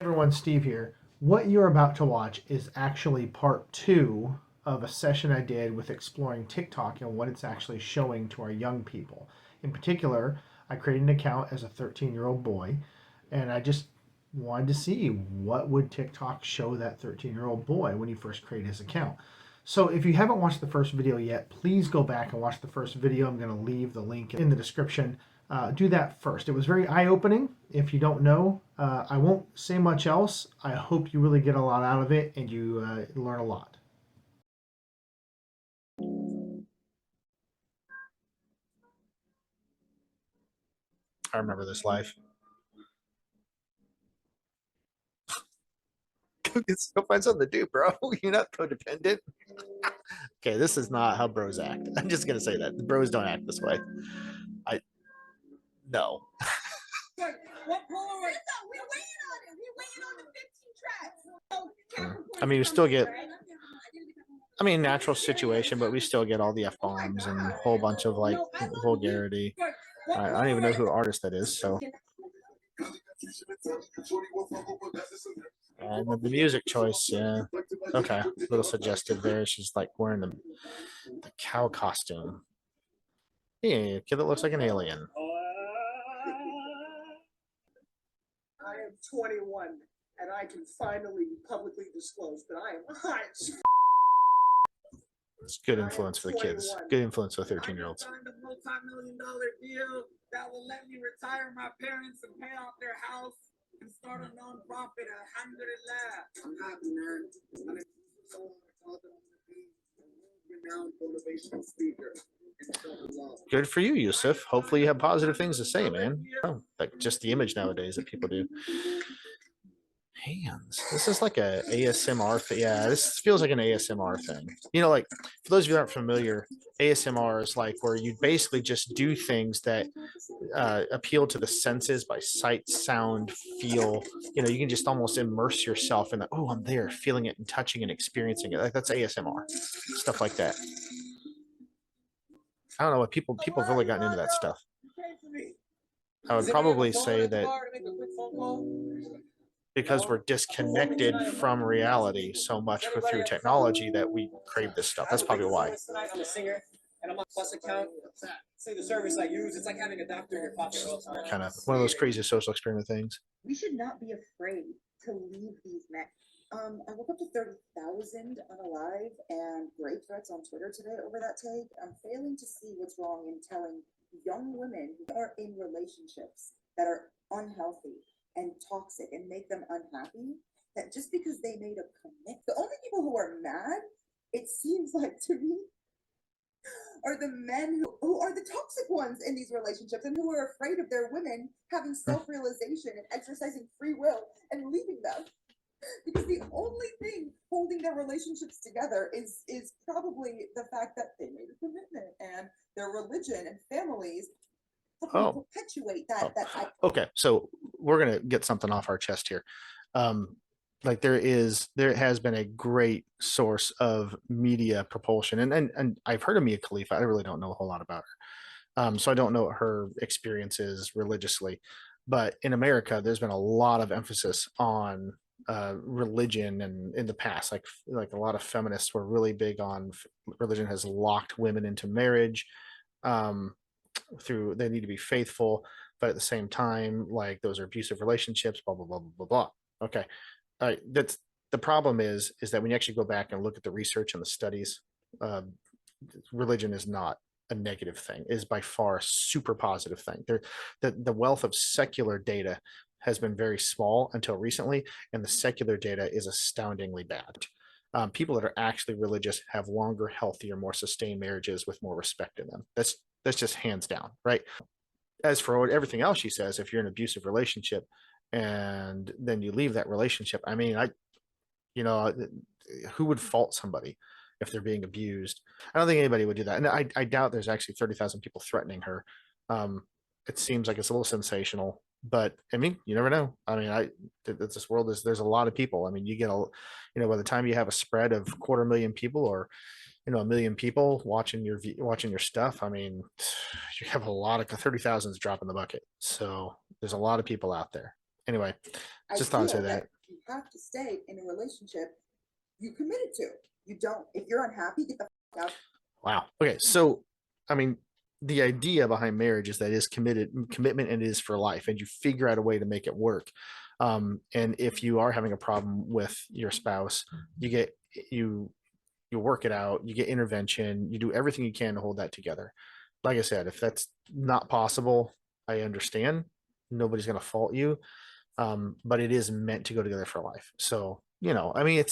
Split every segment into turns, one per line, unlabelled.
Everyone, Steve here. What you're about to watch is actually part two of a session I did with exploring TikTok and what it's actually showing to our young people. In particular, I created an account as a 13-year-old boy, and I just wanted to see what would TikTok show that 13-year-old boy when he first created his account. So if you haven't watched the first video yet, please go back and watch the first video. I'm going to leave the link in the description. Do that first. It was very eye-opening. If you don't know, I won't say much else. I hope you really get a lot out of it and you learn a lot. I remember this life. Go find something to do, bro. You're not codependent. Okay, this is not how bros act. I'm just gonna say that the bros don't act this way. I no. I mean, we still get. I mean, natural situation, but we still get all the f bombs and a whole bunch of like vulgarity. I don't even know who the artist that is. So, and the music choice, yeah, okay, a little suggestive there. She's like wearing the cow costume. Yeah, kid that looks like an alien.
I am 21 and I can finally publicly disclose that I am hot.
It's good influence for the kids. Good influence for 13-year-olds.
I signed a multi-million-dollar deal that will let me retire my parents and pay off their house and start a non-profit. Alhamdulillah. I'm happy, man. Renowned motivational speaker.
Good for you, Yusuf. Hopefully you have positive things to say, man. Oh, like just the image nowadays that people do. Hands. This is like a ASMR thing. Yeah, this feels like an ASMR thing. You know, like for those of you that aren't familiar, ASMR is like where you basically just do things that appeal to the senses by sight, sound, feel. You know, you can just almost immerse yourself in the, oh, I'm there, feeling it and touching and experiencing it. Like that's ASMR, stuff like that. I don't know what people have really gotten into that stuff. I would probably say that because we're disconnected from reality so much through technology that we crave this stuff. That's probably why.
I'm a singer and I'm on Plus account. See the service I use, it's like having a doctor in your pocket.
Kind of one of those crazy social experiment things.
We should not be afraid to leave these men. I woke up to 30,000 unalive and rape threats on Twitter today over that take. I'm failing to see what's wrong in telling young women who are in relationships that are unhealthy and toxic and make them unhappy that just because they made a commit, the only people who are mad, it seems like to me, are the men who are the toxic ones in these relationships and who are afraid of their women having self-realization and exercising free will and leaving them. Because the only thing holding their relationships together is probably the fact that they made a commitment and their religion and families perpetuate that.
Okay, so we're gonna get something off our chest here. Like there has been a great source of media propulsion, and I've heard of Mia Khalifa. I really don't know a whole lot about her, so I don't know what her experiences religiously. But in America, there's been a lot of emphasis on religion, and in the past, like a lot of feminists were really big on religion has locked women into marriage. Through they need to be faithful, but at the same time, like those are abusive relationships, blah blah blah blah blah. Okay, all right. That's the problem is that when you actually go back and look at the research and the studies, uh, religion is not a negative thing. It is by far a super positive thing. The wealth of secular data has been very small until recently, and the secular data is astoundingly bad. People that are actually religious have longer, healthier, more sustained marriages with more respect in them. That's just hands down, right? As for everything else she says, if you're in an abusive relationship and then you leave that relationship, I mean, you know, who would fault somebody if they're being abused? I don't think anybody would do that, and I doubt there's actually 30,000 people threatening her. It seems like it's a little sensational, but I mean, you never know. I mean, this world is there's a lot of people. I mean, you get by the time you have a spread of 250,000 people or 1 million people watching your stuff, I mean, you have a lot of 30,000 is drop in the bucket. So there's a lot of people out there. Anyway,
I
Just thought I'd say
feel
that.
you have to stay in a relationship you committed to. You don't, if you're unhappy, get the fuck out.
Wow. Okay. So, I mean, the idea behind marriage is that it is commitment and it is for life, and you figure out a way to make it work. And if you are having a problem with your spouse, you get you you work it out, you get intervention, you do everything you can to hold that together. Like I said, if that's not possible, I understand. Nobody's going to fault you, but it is meant to go together for life. So, I mean,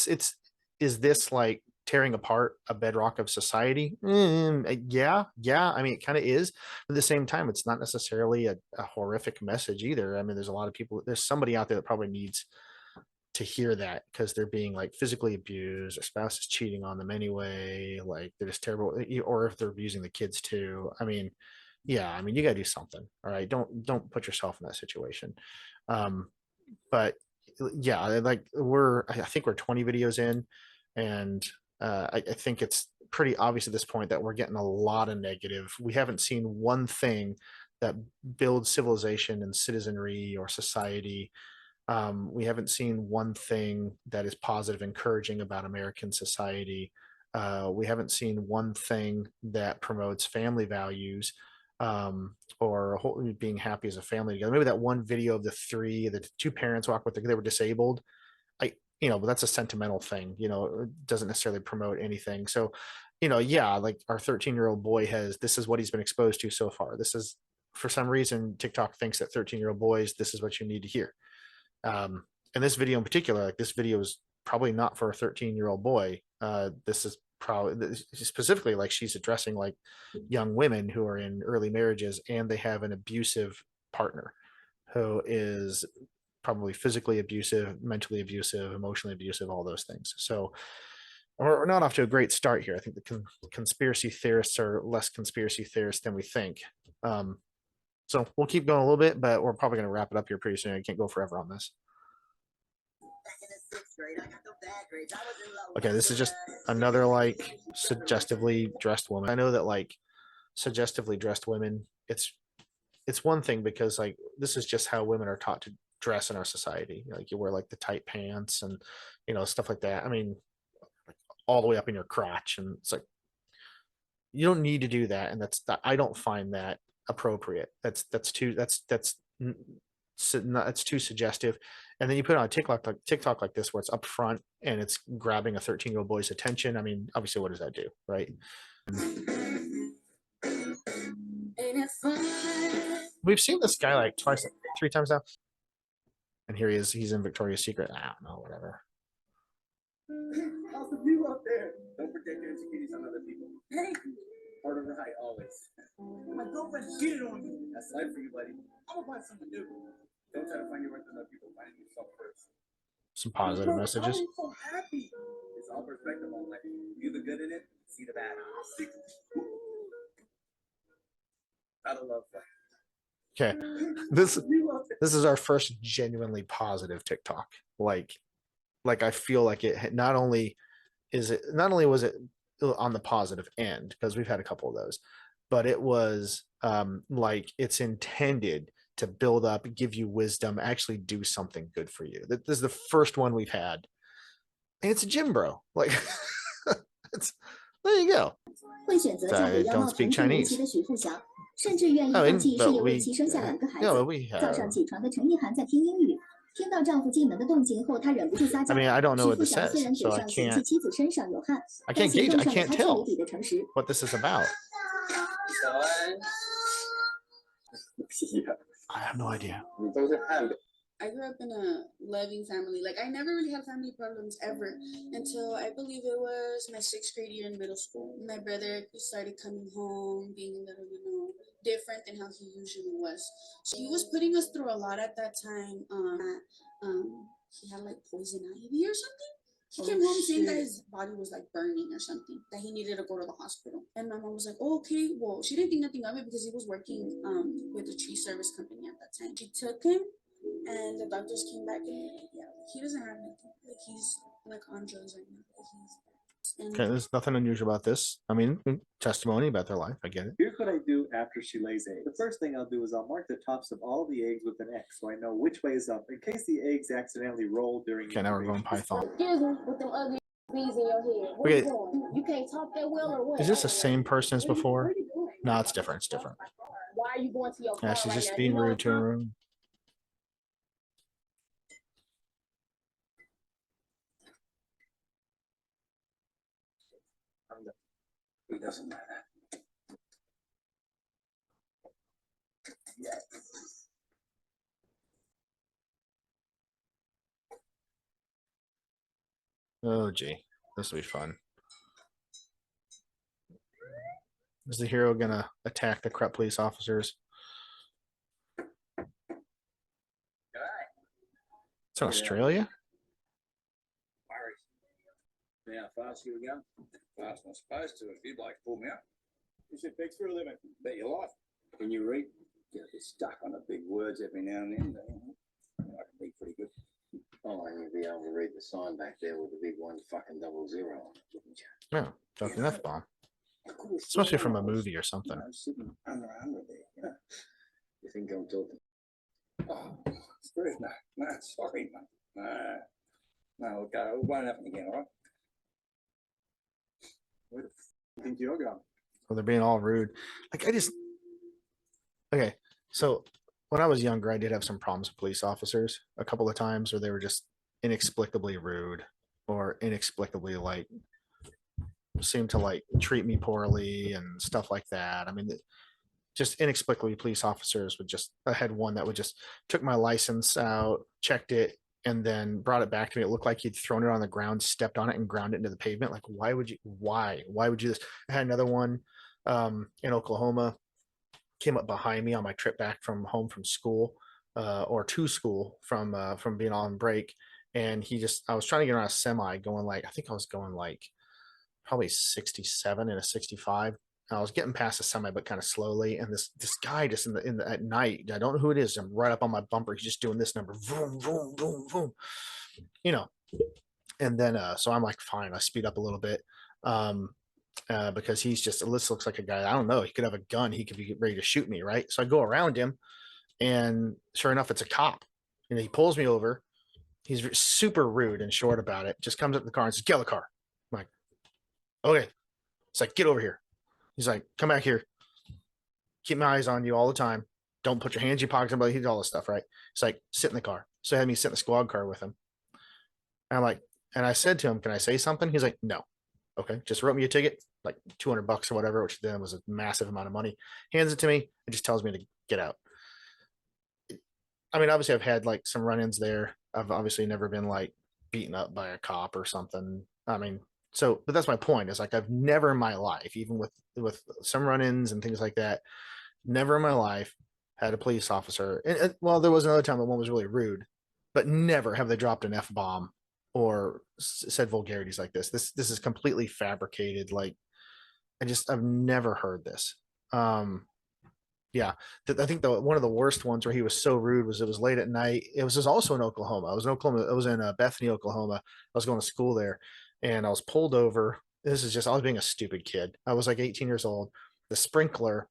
is this like tearing apart a bedrock of society? Yeah, yeah. I mean, it kind of is. But at the same time, it's not necessarily a horrific message either. I mean, there's a lot of people, there's somebody out there that probably needs to hear that because they're being like physically abused, their spouse is cheating on them anyway, like they're just terrible, or if they're abusing the kids too. I mean, yeah, I mean, you got to do something. All right, don't put yourself in that situation. um but yeah, like I think we're 20 videos in, and I think it's pretty obvious at this point that we're getting a lot of negative. We haven't seen one thing that builds civilization and citizenry or society. We haven't seen one thing that is positive, encouraging about American society. We haven't seen one thing that promotes family values, or being happy as a family together. Maybe that one video of the two parents walk with they were disabled. But that's a sentimental thing. It doesn't necessarily promote anything. So, yeah, like our 13-year-old boy this is what he's been exposed to so far. This is, for some reason, TikTok thinks that 13-year-old boys, this is what you need to hear. And this video in particular, like this video is probably not for a 13-year-old boy. This is probably specifically like she's addressing like young women who are in early marriages and they have an abusive partner who is probably physically abusive, mentally abusive, emotionally abusive, all those things. So we're not off to a great start here. I think the conspiracy theorists are less conspiracy theorists than we think. So we'll keep going a little bit, but we're probably going to wrap it up here pretty soon. I can't go forever on this. Okay, this is just another like suggestively dressed woman. I know that like suggestively dressed women, it's one thing because like this is just how women are taught to dress in our society. Like you wear like the tight pants and stuff like that. I mean, like, all the way up in your crotch, and it's like you don't need to do that, and I don't find that appropriate. That's too that's too suggestive. And then you put it on a TikTok like this where it's up front and it's grabbing a 13-year-old boy's attention. I mean, obviously, what does that do, right? We've seen this guy like twice, 3 times now, and here he is. He's in Victoria's Secret. I don't know, whatever.
How's the view up there? Don't forget your insecurities on other people. Hey, harder right always. My girlfriend cheated on me. That's life for you, buddy. I'm gonna find something new. Don't try to find your worth in other people. Find yourself first.
Some positive messages.
I'm so happy. It's all perspective on life. View the good in it, see the bad. How to love life.
Okay, this is our first genuinely positive TikTok. Like I feel like it not only was it on the positive end, because we've had a couple of those, but it was like it's intended to build up, give you wisdom, actually do something good for you. This is the first one we've had, and it's a gym bro. Like there you go. I don't speak Chinese. I mean, I don't know what this says, so I can't gauge. I can't tell what this is about. I have no idea.
I grew up in a loving family. Like, I never really had family problems ever until I believe it was my 6th grade year in middle school. My brother started coming home, being a little, different than how he usually was. So he was putting us through a lot at that time. He had like poison ivy or something. He came home saying that his body was like burning or something, that he needed to go to the hospital. And my mom was like, oh, okay. Well, she didn't think nothing of it because he was working with a tree service company at that time. She took him, and the doctors came back and he doesn't have anything. Like, he's like on drugs right now. Like, And
Okay, there's nothing unusual about this. I mean, testimony about their life. I get it.
Here's what I do after she lays eggs. The first thing I'll do is I'll mark the tops of all the eggs with an X so I know which way is up in case the eggs accidentally roll during
Okay, now we're going
incubation.
Python.
Excuse me, with them ugly bees in your head. Where
Okay.
you going? You can't talk that well or what?
Is this the same person as before?
Where you going?
No, it's different. It's different.
Why are you going to your car
Yeah, she's
right
just
now?
being
You know
rude
it's
to
not-
her.
It doesn't matter.
Oh, gee. This will be fun. Is the hero gonna attack the corrupt police officers? It's in Australia?
Yeah, fast you again.
Fast I'm supposed to if you'd like to pull me up.
You should fix for a living.
Bet your life.
Can you read?
Get a bit stuck on the big words every now and then. But, I can read pretty good.
Oh, and you'd be able to read the sign back there with the big 1 fucking 00 on it, wouldn't you?
No, dropped an F-bomb.
Of course,
This must be from a
I was,
movie or something.
you know, sitting under there, you know.
You think I'm talking?
Oh, screw it. No, sorry, mate. No, look, it won't happen again, all right?
Where the you think you're going?
Well, they're being all rude. Like, okay. So when I was younger, I did have some problems with police officers a couple of times where they were just inexplicably rude or inexplicably like seemed to like treat me poorly and stuff like that. I mean, just inexplicably police officers would just, I had one that would just took my license out, checked it, and then brought it back to me. It looked like he'd thrown it on the ground, stepped on it, and ground it into the pavement. Like, why would you do this? I had another one in Oklahoma, came up behind me on my trip back from home from school, or to school from being on break. And I was trying to get on a semi going like, I think I was going like probably 67 and a 65. I was getting past the semi, but kind of slowly. And this guy just at night, I don't know who it is. I'm right up on my bumper. He's just doing this number, boom, boom, boom, boom, And then, so I'm like, fine. I speed up a little bit, because this looks like a guy. I don't know. He could have a gun. He could be ready to shoot me, right? So I go around him, and sure enough, it's a cop. He pulls me over. He's super rude and short about it. Just comes up in the car and says, "Get out of the car." I'm like, okay. It's like, "Get over here." He's like, "Come back here. Keep my eyes on you all the time. Don't put your hands in your pockets." He did all this stuff, right? It's like, sit in the car. So he had me sit in the squad car with him. And I'm like, and I said to him, "Can I say something?" He's like, "No." Okay, just wrote me a ticket, like $200 or whatever, which then was a massive amount of money. Hands it to me and just tells me to get out. I mean, obviously, I've had like some run-ins there. I've obviously never been like beaten up by a cop or something. I mean, so, but that's my point. Is like I've never in my life, even with some run-ins and things like that, never in my life had a police officer. And well, there was another time that one was really rude, but never have they dropped an F-bomb or said vulgarities like this. This is completely fabricated. Like I've never heard this. Yeah, I think one of the worst ones where he was so rude was it was late at night. It was also in Oklahoma. I was in Oklahoma. I was in Bethany, Oklahoma. I was going to school there, and I was pulled over. I was being a stupid kid. I was like 18 years old. The sprinkler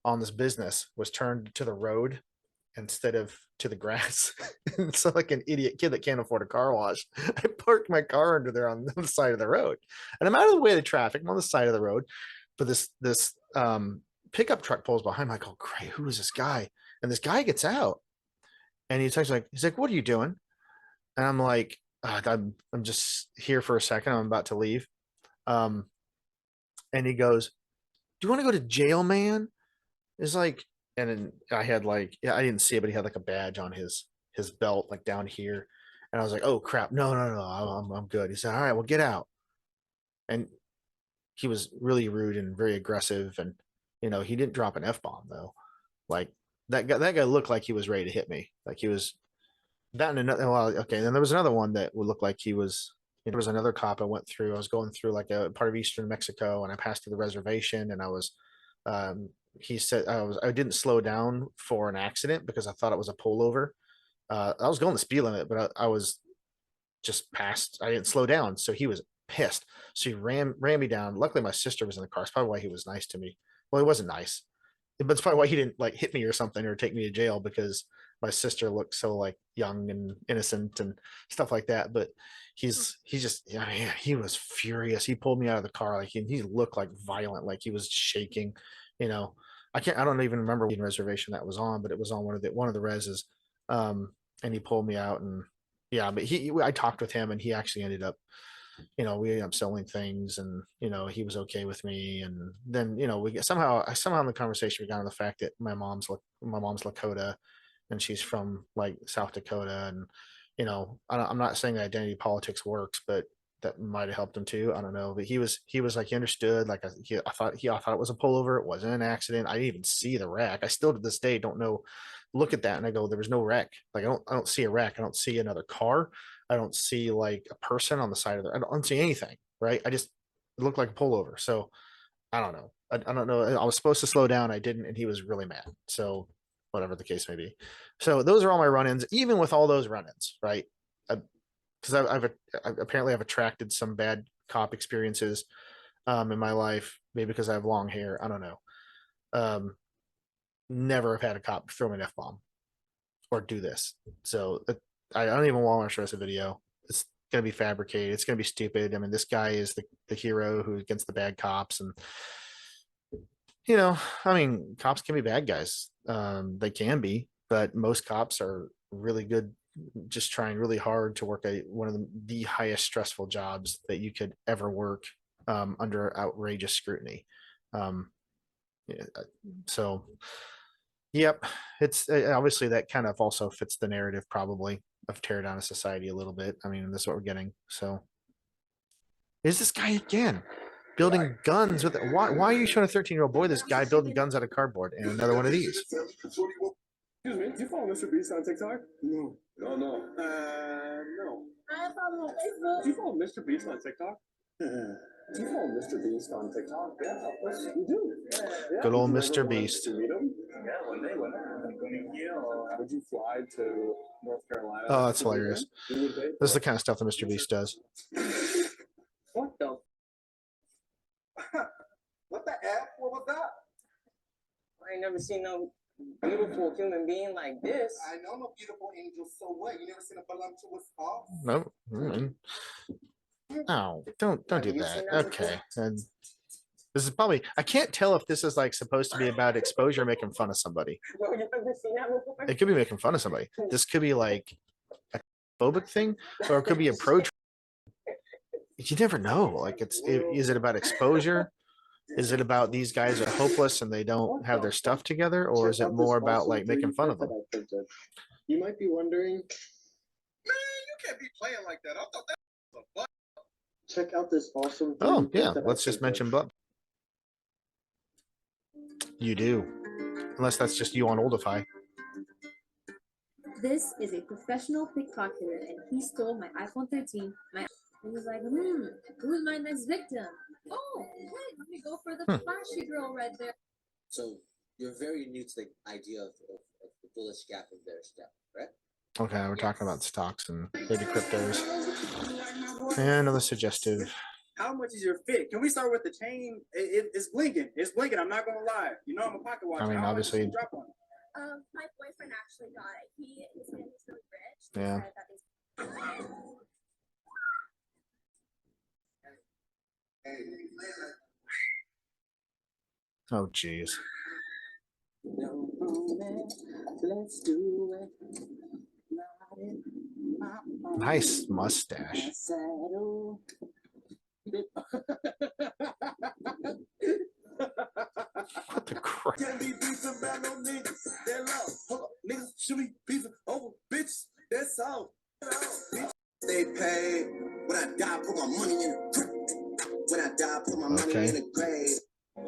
on this business was turned to the road instead of to the grass. So like an idiot kid that can't afford a car wash, I parked my car under there on the side of the road, and I'm out of the way of the traffic. I'm on the side of the road, but this pickup truck pulls behind me. I go, great, who is this guy? And this guy gets out, and he's like, "What are you doing?" And I'm like, I'm just here for a second. I'm about to leave. And he goes, "Do you want to go to jail, man?" It's like, and then I had like, yeah, I didn't see it, but he had like a badge on his belt, like down here. And I was like, "Oh crap, no, I'm good." He said, "All right, well, get out." And he was really rude and very aggressive, and he didn't drop an F-bomb though. Like that guy looked like he was ready to hit me. Like he was that and another. Well, okay, then there was another one that would look like he was. There was another cop I went through. I was going through like a part of eastern Mexico, and I passed through the reservation, and I was. He said I didn't slow down for an accident because I thought it was a pullover. I was going the speed limit, but I was just past. I didn't slow down, so he was pissed. So he ran me down. Luckily, my sister was in the car. It's probably why he was nice to me. Well, he wasn't nice, but it's probably why he didn't like hit me or something or take me to jail, because my sister looked so like young and innocent and stuff like that. But he just, yeah, he was furious. He pulled me out of the car, like he looked like violent, like he was shaking. You know, I don't even remember what reservation that was on, but it was on one of the reses. And he pulled me out, and yeah, but I talked with him, and he actually ended up, we ended up selling things, and he was okay with me. And then we get somehow in the conversation we got on the fact that my mom's Lakota, and she's from like South Dakota. And I'm not saying that identity politics works, but that might have helped him too. I don't know, but he was like, he understood. Like I thought it was a pullover. It wasn't an accident. I didn't even see the wreck. I still to this day don't know. Look at that and I go, there was no wreck. Like I don't see a wreck. I don't see another car. I don't see like a person on the side of I don't see anything. Right. It looked like a pullover. So I don't know. I don't know. I was supposed to slow down. I didn't, and he was really mad. So whatever the case may be. So those are all my run-ins. Even with all those run-ins, right? Because I've apparently I've attracted some bad cop experiences in my life. Maybe because I have long hair. I don't know. Never have had a cop throw me an F-bomb or do this. So I don't even want to show us a video. It's gonna be fabricated. It's gonna be stupid. I mean, this guy is the hero who's against the bad cops. And I mean, cops can be bad guys. They can be, but most cops are really good, just trying really hard to work at one of the highest stressful jobs that you could ever work, under outrageous scrutiny. Yeah, so, yep, it's obviously that kind of also fits the narrative probably of tear down a society a little bit. I mean, that's what we're getting. So, is this guy again building guns with why are you showing a 13-year-old boy this guy building guns out of cardboard and another one of these?
Excuse me, do you follow Mr. Beast on TikTok? No. No. No.
I follow him on Facebook.
Do you follow Mr. Beast on TikTok? Do you follow Mr. Beast on TikTok? Yeah, of course you do. Yeah.
Good old
Did you ever
Mr.
want
Beast.
to meet him? Yeah, one day when would you fly to North Carolina?
Oh, that's hilarious. This is the kind of stuff that Mr. Beast does.
What the? What the F? What was that?
I ain't never seen no beautiful human being like this.
I know I'm a beautiful angel, so what? You never seen a voluptuous off?
No. Oh, don't do that. Okay. And this is probably, I can't tell if this is like supposed to be about exposure or making fun of somebody.
Bro, you never seen that before?
It could be making fun of somebody. This could be like a phobic thing, or it could be a pro. You never know. Like is it about exposure? Is it about these guys are hopeless and they don't have their stuff together, or is it more about like making fun of them?
You might be wondering, man, you can't be playing like that. I thought that was a butt. Check out this awesome.
Oh yeah, let's just mention butt. You do, unless that's just you on Oldify.
This is a professional pickpocketer, and he stole my iPhone 13. He was like, who's my next victim? Oh, wait, let me go for the flashy girl right there.
So you're very new to the idea of the bullish gap of their step, right?
Okay, we're talking about stocks and baby cryptos. And another suggestive.
How much is your fit? Can we start with the chain? It's blinking. It's blinking. I'm not gonna lie. You know I'm a pocket watcher.
I mean, obviously.
My boyfriend actually got it. His family's really rich.
Yeah. Oh, jeez.
Let's do it.
Nice mustache. What the crap?
Niggas should be pizza over bitch. That's all. They pay. When I die, put my money in the when I die, put my money in the grave.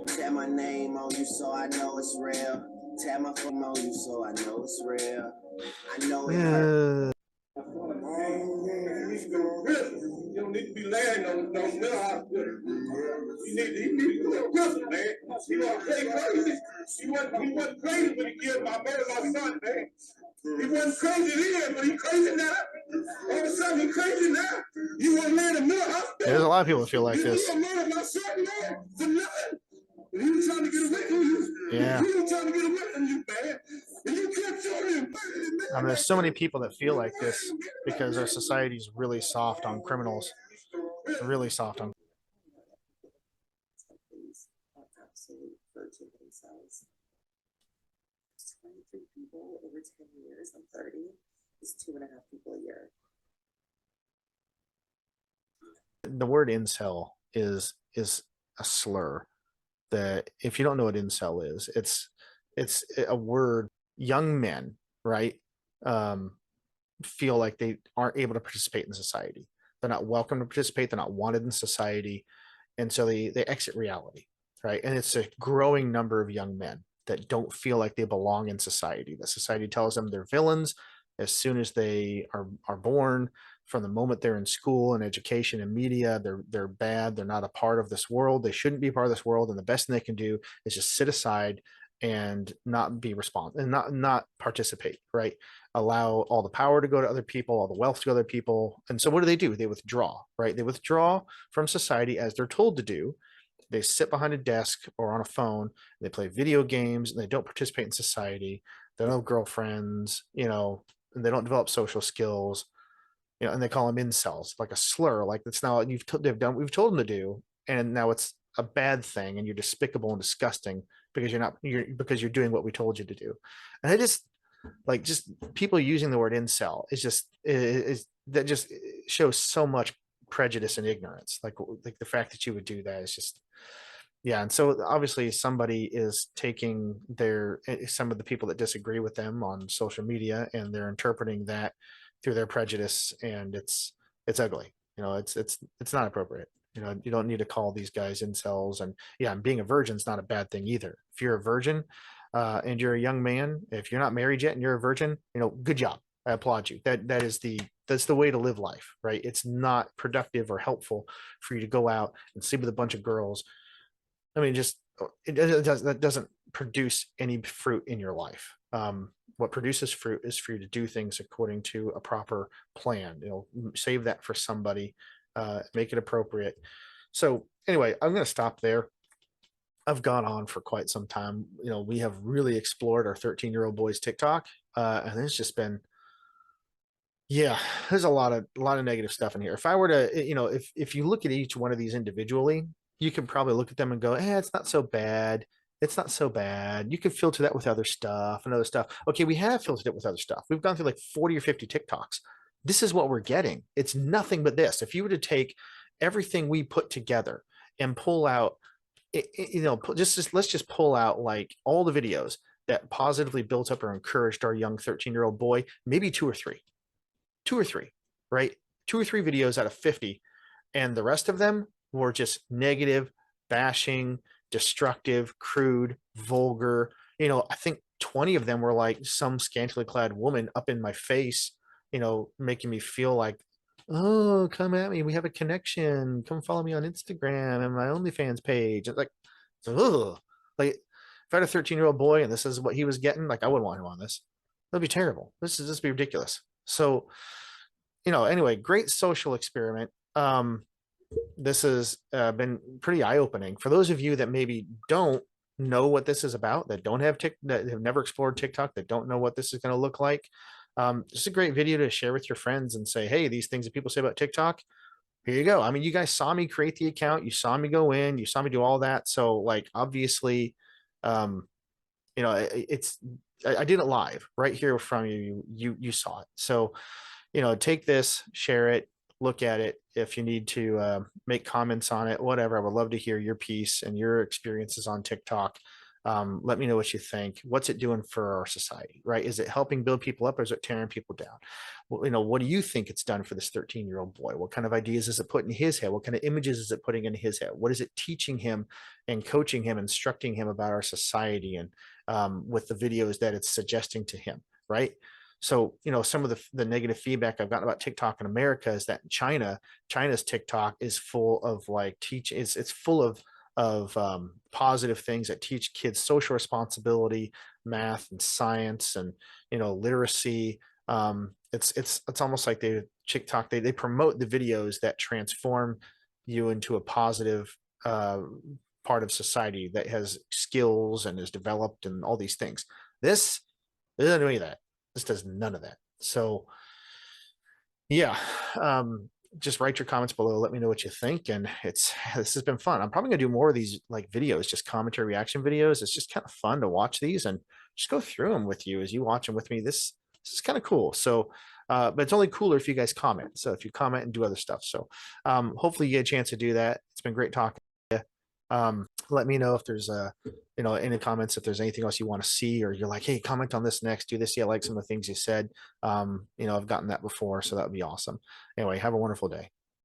Tap my name on you so I know it's real. Tap my phone on you so I know it's real. I know it hurt. You don't need to be laying on no mental hospital. You need to go to prison, man. He wasn't crazy. He wasn't crazy when he killed my son, man. He wasn't crazy then, but he crazy now. All of a sudden, you crazy now. You want me to murder hospital?
There's a lot of people that feel like this.
You murder my son, man, for nothing. He was trying to get away from you.
Yeah.
He was trying to get away from you, man. And you kept showing him.
I mean, there's so many people that feel like this because our society is really soft on criminals. Really soft on.
Absolute virgin themselves. 23 people over 10 years. I'm 30. Is 2.5 people a year.
The word incel is a slur. That if you don't know what incel is, it's a word young men, right, feel like they aren't able to participate in society. They're not welcome to participate. They're not wanted in society, and so they exit reality, right? And it's a growing number of young men that don't feel like they belong in society. That society tells them they're villains as soon as they are born. From the moment they're in school and education and media, they're bad. They're not a part of this world. They shouldn't be part of this world. And the best thing they can do is just sit aside and not be responsible and not participate, right? Allow all the power to go to other people, all the wealth to go to other people. And so what do? They withdraw, right? They withdraw from society as they're told to do. They sit behind a desk or on a phone. They play video games and they don't participate in society. They don't have girlfriends, and they don't develop social skills, and they call them incels, like a slur, like it's now we've told them to do, and now it's a bad thing, and you're despicable and disgusting because you're doing what we told you to do. And I just people using the word incel is that just shows so much prejudice and ignorance. Like the fact that you would do that is just, yeah. And so obviously somebody is taking some of the people that disagree with them on social media, and they're interpreting that through their prejudice, and it's ugly. It's not appropriate. You don't need to call these guys incels. And yeah, and being a virgin is not a bad thing either. If you're a virgin, and you're a young man, if you're not married yet and you're a virgin, good job. I applaud you. That's the way to live life, right? It's not productive or helpful for you to go out and sleep with a bunch of girls. I mean, that doesn't produce any fruit in your life. What produces fruit is for you to do things according to a proper plan. Save that for somebody, make it appropriate. So anyway, I'm going to stop there. I've gone on for quite some time. We have really explored our 13-year-old boy's TikTok, and it's just been, yeah, there's a lot of negative stuff in here. If I were to, if you look at each one of these individually, you can probably look at them and go, it's not so bad. It's not so bad. You can filter that with other stuff and other stuff. Okay, we have filtered it with other stuff. We've gone through like 40 or 50 TikToks. This is what we're getting. It's nothing but this. If you were to take everything we put together and pull out, let's just pull out like all the videos that positively built up or encouraged our young 13-year-old boy, maybe two or three, right? 2 or 3 videos out of 50. And the rest of them were just negative, bashing, destructive, crude, vulgar. I think 20 of them were like some scantily clad woman up in my face, making me feel like, oh, come at me. We have a connection. Come follow me on Instagram and my OnlyFans page. It's like, ugh. Like if I had a 13-year-old boy and this is what he was getting, like I wouldn't want him on this. That'd be terrible. This is just be ridiculous. So, anyway, great social experiment. This has been pretty eye-opening for those of you that maybe don't know what this is about, that don't have that have never explored TikTok, that don't know what this is going to look like. This is a great video to share with your friends and say, hey, these things that people say about TikTok, here you go. I mean, you guys saw me create the account, you saw me go in, you saw me do all that. So like, obviously, I did it live right here from you saw it. So, take this, share it, look at it. If you need to make comments on it, whatever, I would love to hear your piece and your experiences on TikTok. Let me know what you think. What's it doing for our society, right? Is it helping build people up or is it tearing people down? Well, what do you think it's done for this 13-year-old boy? What kind of ideas is it putting in his head? What kind of images is it putting in his head? What is it teaching him and coaching him, instructing him about our society and with the videos that it's suggesting to him, right? So, some of the negative feedback I've gotten about TikTok in America is that China's TikTok is full of like it's full of positive things that teach kids social responsibility, math and science and, literacy, It's almost like TikTok, they promote the videos that transform you into a positive part of society that has skills and is developed and all these things. This doesn't do any of that. This does none of that. So yeah, just write your comments below. Let me know what you think. And this has been fun. I'm probably gonna do more of these like videos, just commentary reaction videos. It's just kind of fun to watch these and just go through them with you as you watch them with me. This is kind of cool. So, but it's only cooler if you guys comment. So if you comment and do other stuff. So hopefully you get a chance to do that. It's been great talking to you. Let me know if there's any comments, if there's anything else you want to see, or you're like, hey, comment on this next, do this. Yeah, I like some of the things you said. I've gotten that before, so that would be awesome. Anyway, have a wonderful day.